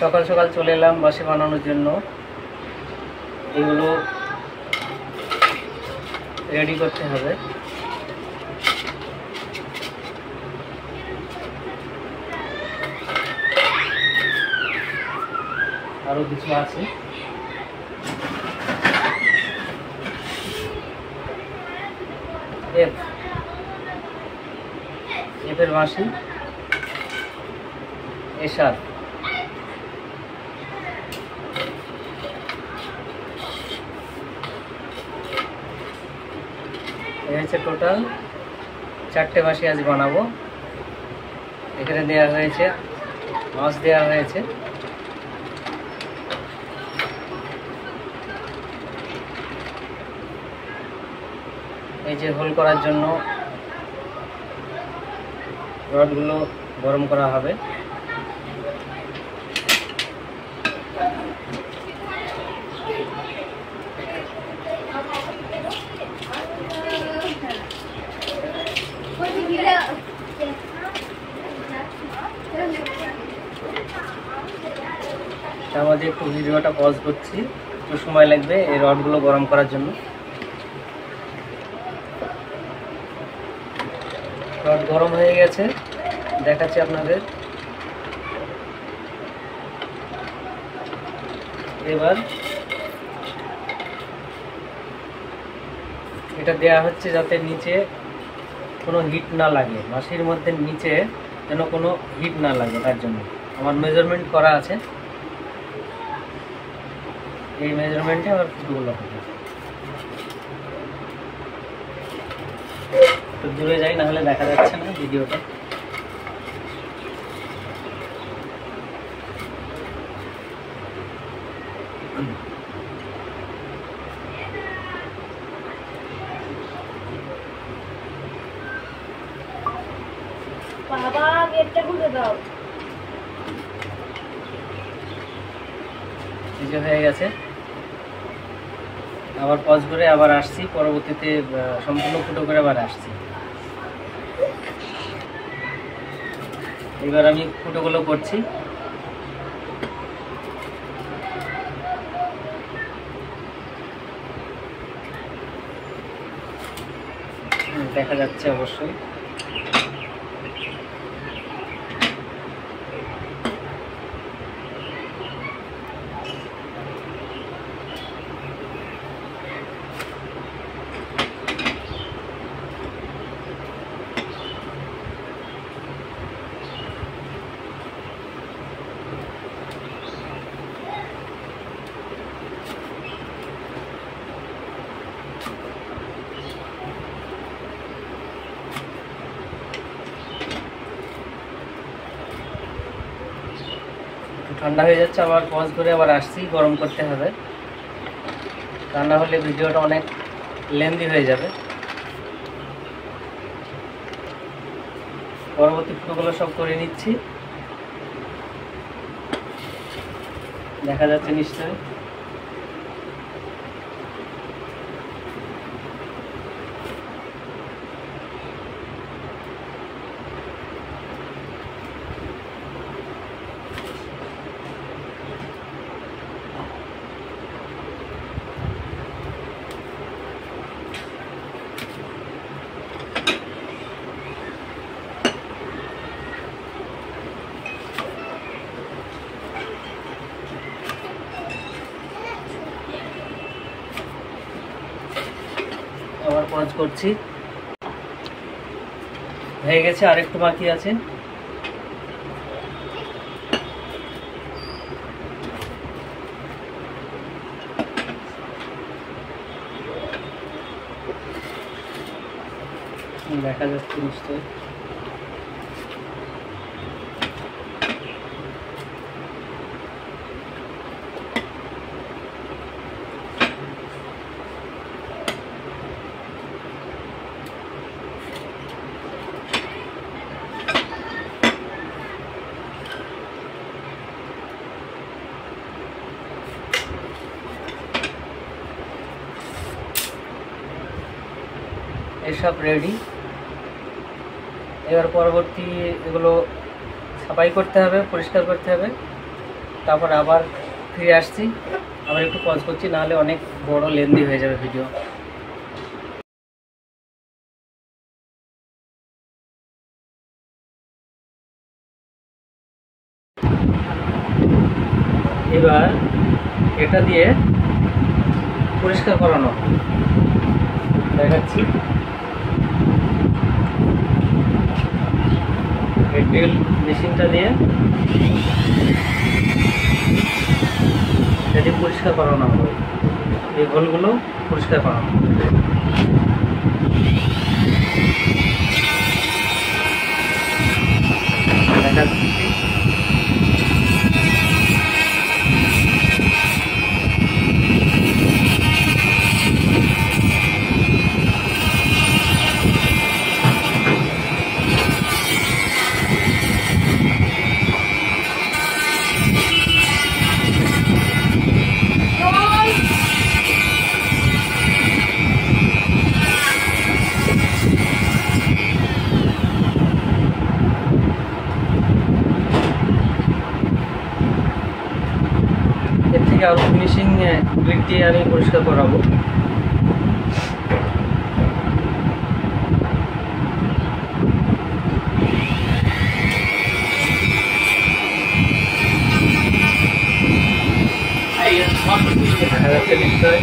সকাল সকাল চলে এলাম বাসি বানানোর জন্য। এগুলো রেডি করতে হবে। আরো কিছু আছে। এফের বাঁশি, এশার, এই হচ্ছে টোটাল 4টে বাঁশি আজ বানাবো। এখানে দেওয়া হয়েছে মাছ, দেওয়া হয়েছে এই যে হোল করার জন্য রডগুলো গরম করা হবে। তার মধ্যে একটু ভিডিওটা পজ করছি, একটু সময় লাগবে এই রডগুলো গরম করার জন্য। রড গরম হয়ে গেছে, দেখাচ্ছি আপনাদের। এবার এটা দেয়া হচ্ছে যাতে নিচে কোনো হিট না লাগে, বাঁশির মধ্যে নিচে যেন কোনো হিট না লাগে, তার জন্য আমার মেজারমেন্ট করা আছে। এই মেজারমেন্টে আমার ফুটগুলো হবে। তো দূরে যাই, না হলে দেখা যাচ্ছে না ভিডিওটা। বাবা গেটটা খুলে দাও। এই যে হয়ে গেছে। আবার পজ করে আবার আসছি, পরবর্তীতে সম্পূর্ণ ফুটো করে আবার আসছি। এবার আমি ফুটোগুলো করছি। দেখা যাচ্ছে অবশ্যই। ঠান্ডা হয়ে যাচ্ছে, আবার পজ করে আবার আসছি, গরম করতে হবে, তা না হলে ভিডিওটা অনেক লেন্দি হয়ে যাবে। পরবর্তী ফুটোগুলো সব করে নিচ্ছি, দেখা যাচ্ছে নিশ্চয়ই। আবার পজ করছি, হয়ে গেছে, আরেকটু বাকি আছে। দেখা যাচ্ছে নিশ্চয়ই। এসব রেডি। এবার পরবর্তী এগুলো সাফাই করতে হবে, পরিষ্কার করতে হবে। তারপর আবার ফিরে আসছি, আবার একটু পজ করছি, নাহলে অনেক বড় লেন্দি হয়ে যাবে ভিডিও। এবার এটা দিয়ে পরিষ্কার করানো দেখাচ্ছি। এই ড্রিল মেশিনটা দিয়ে এটি পরিষ্কার করানো হবে, এই হোলগুলো পরিষ্কার করানো দেখাচ্ছি। এর থেকে আরো ফিনিশিং গ্রিড দিয়ে আমি পরিষ্কার করাবো। দেখা যাচ্ছে নিশ্চয়।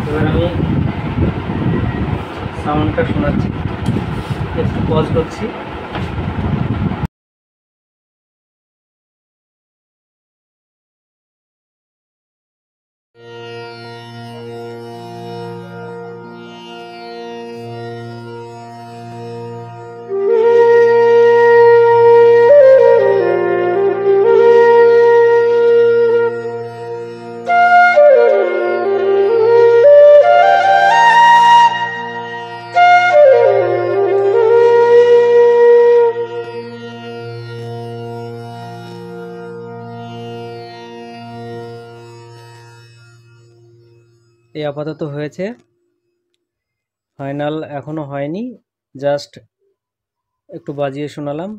এবার আমি সাউন্ডটা শোনাচ্ছি, একটু পজ করছি। এই আপাতত হয়েছে, ফাইনাল এখনো হয়নি, জাস্ট একটু বাজিয়ে শোনালাম।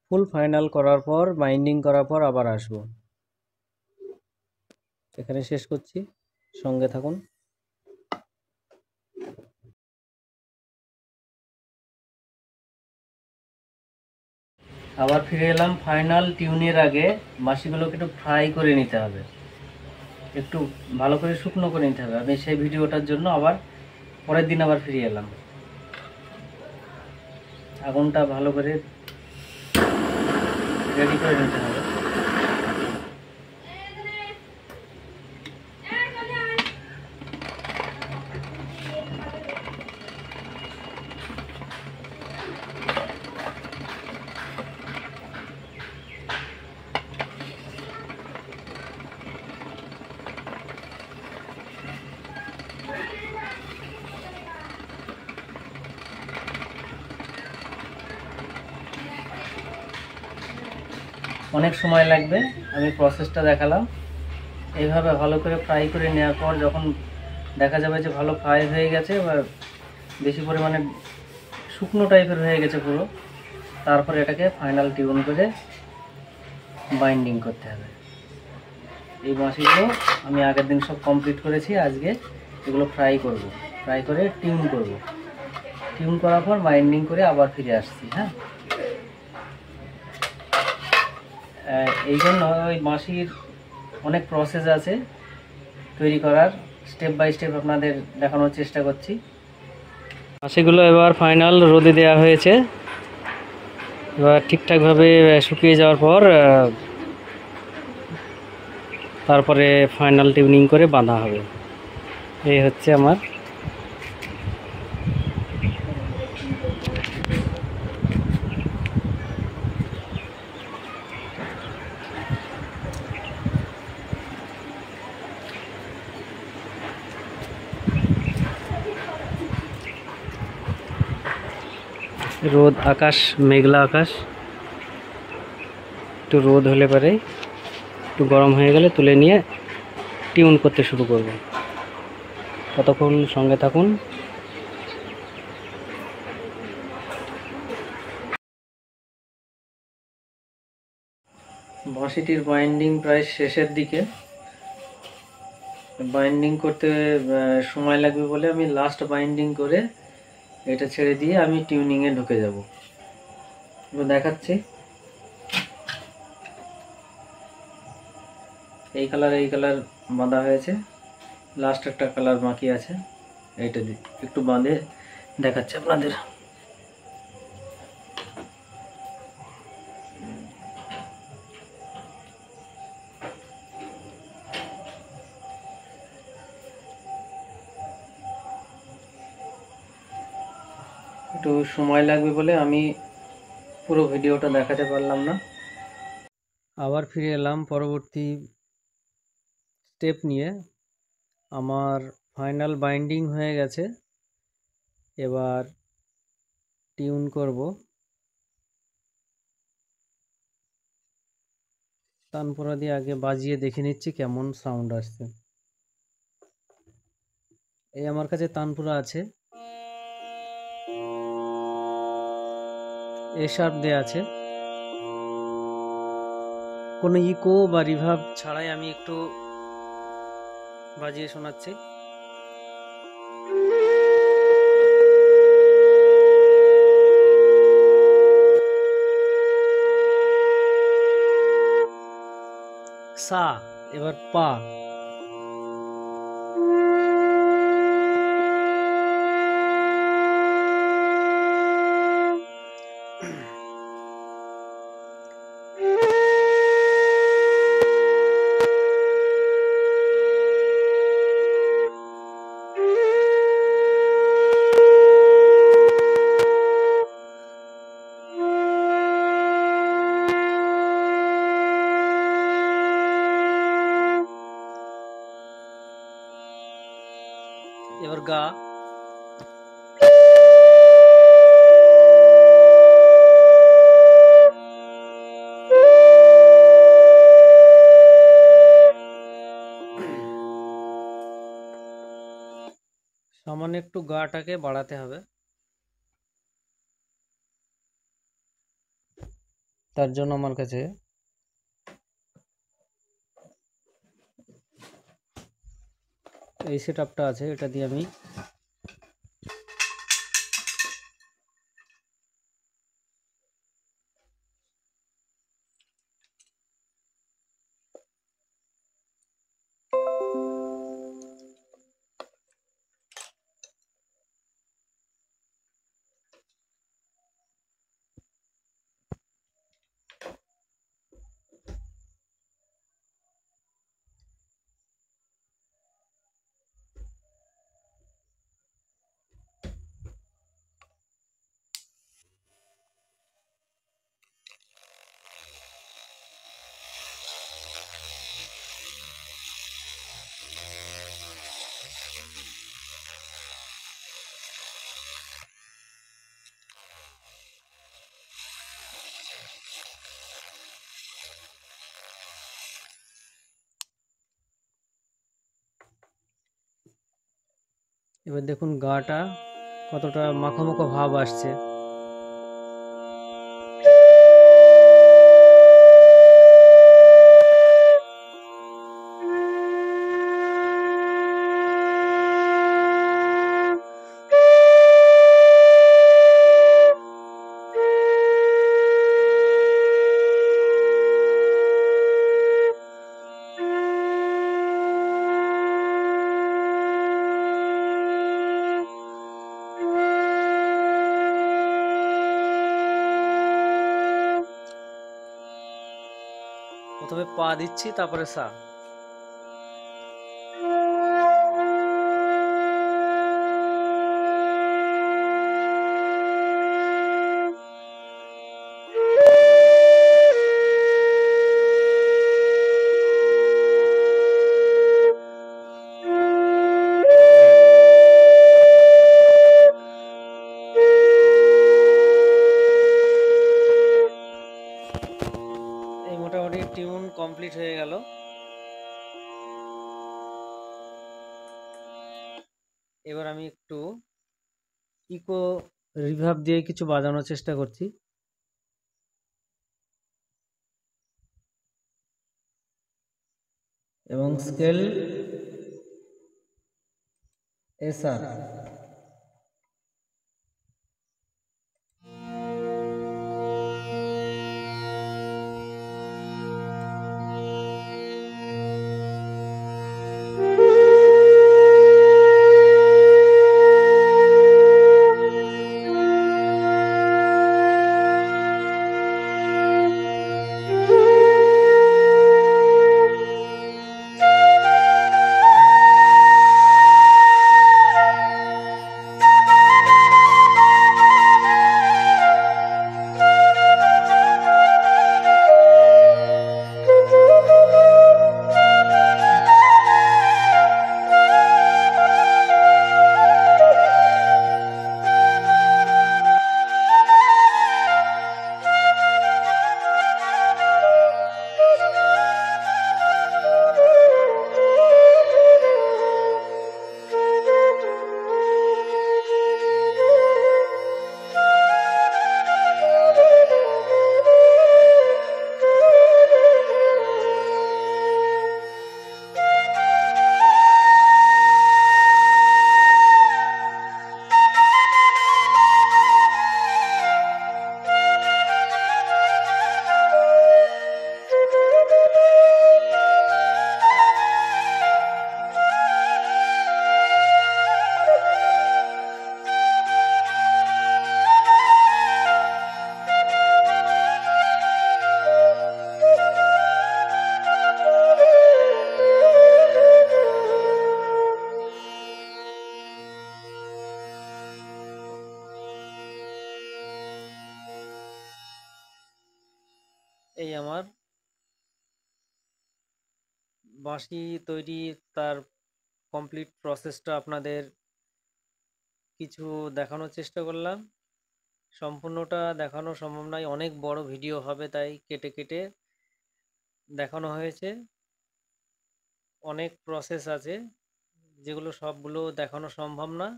ফুল ফাইনাল করার পর, বাইন্ডিং করার পর আবার আসব। এখানে শেষ করছি, সঙ্গে থাকুন। আবার ফিরে এলাম। ফাইনাল টিউনের আগে মাসিগুলোকে একটু ফ্রাই করে নিতে হবে, একটু ভালো করে শুকনো করে নিতে হবে। আমি সেই ভিডিওটার জন্য আবার পরের দিন আবার ফিরে এলাম। আগুনটা ভালো করে রেডি করে নিতে হবে। অনেক সময় লাগবে, আমি প্রসেসটা দেখালাম। এইভাবে ভালো করে ফ্রাই করে নেওয়ার পর যখন দেখা যাবে যে ভালো ফ্রাই হয়ে গেছে বা বেশি পরিমাণে শুকনো টাইপের হয়ে গেছে পুরো, তারপর এটাকে ফাইনাল টিউন করে বাইন্ডিং করতে হবে। এই মাসিগুলো আমি আগের দিন সব কমপ্লিট করেছি, আজকে এগুলো ফ্রাই করব, ফ্রাই করে টিউন করব। টিউন করার পর বাইন্ডিং করে আবার ফিরে আসছি। হ্যাঁ, এই জন্য ওই মাসির অনেক প্রসেস আছে তৈরি করার, স্টেপ বাই স্টেপ আপনাদের দেখানোর চেষ্টা করছি। মাসিগুলো এবার ফাইনাল রোদে দেওয়া হয়েছে, এবার ঠিকঠাকভাবে শুকিয়ে যাওয়ার পর তারপরে ফাইনাল টিউনিং করে বাঁধা হবে। এই হচ্ছে আমার রোদ, আকাশ মেঘলা আকাশ, একটু রোদ হলে পরে একটু গরম হয়ে গেলে তুলে নিয়ে টিউন করতে শুরু করব। ততক্ষণ সঙ্গে থাকুন। বাঁশিটির বাইন্ডিং প্রায় শেষের দিকে, বাইন্ডিং করতে সময় লাগবে বলে আমি লাস্ট বাইন্ডিং করে এটা ছেড়ে দিয়ে আমি টিউনিংয়ে ঢুকে যাব। দেখাচ্ছি, এই কালার বাঁধা হয়েছে, লাস্ট একটা কালার বাকি আছে, এইটা দিয়ে একটু বাঁধে দেখাচ্ছে আপনাদের। একটু সময় লাগবে বলে আমি পুরো ভিডিওটা দেখাতে পারলাম না। আবার ফিরে এলাম পরবর্তী স্টেপ নিয়ে। আমার ফাইনাল বাইন্ডিং হয়ে গেছে, এবার টিউন করব। তানপুরা দিয়ে আগে বাজিয়ে দেখে নিচ্ছি কেমন সাউন্ড আসছে। এই আমার কাছে তানপুরা আছে, এ শার্প দেয়া আছে, কোনো ইকো বা রিভার্ব ছাড়াই আমি একটু বাজিয়ে শোনাচ্ছি। সা, এবার পা, এবার গা, সামান্য একটু গাটাকে বাড়াতে হবে, তার জন্য আমার কাছে এই সেটআপটা আছে, এটা দিয়ে আমি এবার দেখুন গাটা কতটা মাখো মাখো ভাব আসছে। প্রথমে পা দিচ্ছি, তারপরে সা। এই মোটামুটি টিউন কমপ্লিট হয়ে গেল। এবার আমি একটু ইকো রিভার্ব দিয়ে কিছু বাজানোর চেষ্টা করছি। এবং স্কেল এসআর। এই আমার বাঁশি তৈরি তার কমপ্লিট প্রসেসটা আপনাদের কিছু দেখানোর চেষ্টা করলাম। সম্পূর্ণটা দেখানো সম্ভব নয়, অনেক বড় ভিডিও হবে, তাই কেটে কেটে দেখানো হয়েছে। অনেক প্রসেস আছে যেগুলো সবগুলো দেখানো সম্ভব না।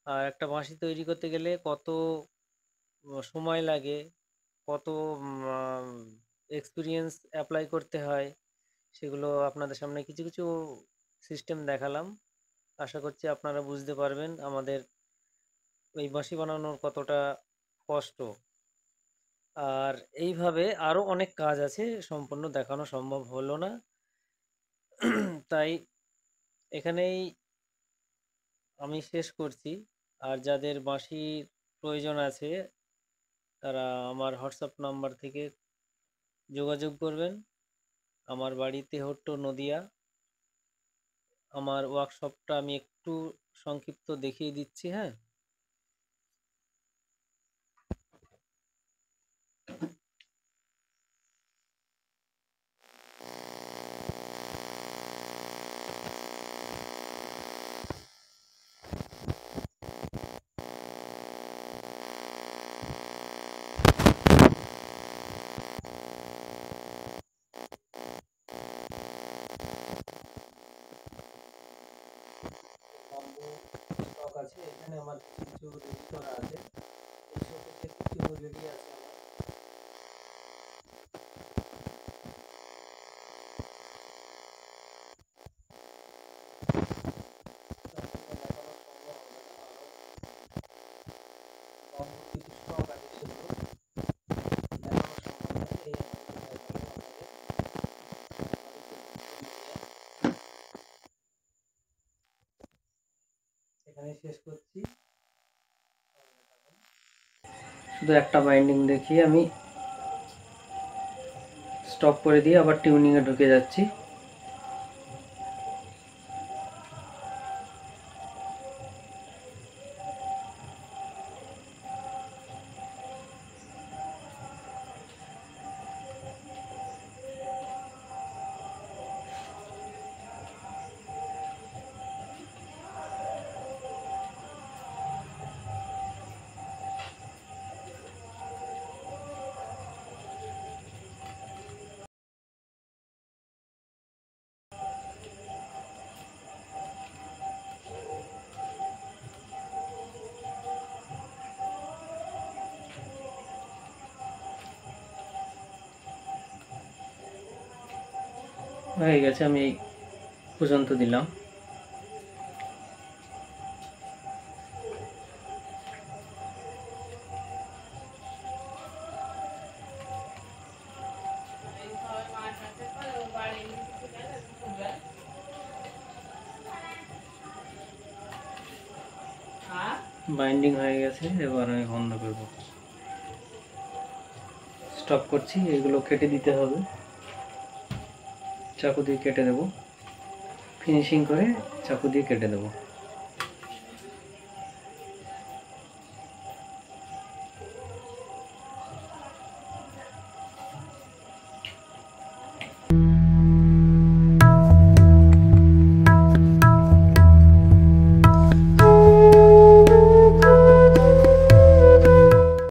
আর একটা বাঁশি তৈরি করতে গেলে কত সময় লাগে, কত এক্সপিরিয়েন্স অ্যাপ্লাই করতে হয়, সেগুলো আপনাদের সামনে কিছু কিছু সিস্টেম দেখালাম। আশা করছি আপনারা বুঝতে পারবেন আমাদের এই বাঁশি বানানোর কতটা কষ্ট। আর এইভাবে আরও অনেক কাজ আছে, সম্পূর্ণ দেখানো সম্ভব হলো না, তাই এখানেই আমি শেষ করছি। আর যাদের বাঁশির প্রয়োজন আছে তারা আমার হোয়াটসঅ্যাপ নাম্বার থেকে যোগাযোগ করবেন। আমার বাড়ি তেহট্ট, নদিয়া। আমার ওয়ার্কশপটা আমি একটু সংক্ষিপ্ত দেখিয়ে দিচ্ছি। হ্যাঁ, স্টক আছে এখানে, আমার কিছু রেডি করা আছে। এই শোকেসে কিছু রেডি আছে আমার। কিছু স্টক আছে সেগুলো দেখানো সম্ভব নয়। এই এখানে শেষ করছি। শুধু একটা বাইন্ডিং দেখিয়ে আমি স্টপ করে দিয়ে আবার টিউনিংয়ে ঢুকে যাচ্ছি। হয়ে গেছে, আমি এই পর্যন্ত দিলাম। বাইন্ডিং হয়ে গেছে, এবার আমি বন্ধ করব। স্টপ করছি, এগুলো কেটে দিতে হবে, চাকু দিয়ে কেটে দেব, ফিনিশিং করে চাকু দিয়ে কেটে দেব।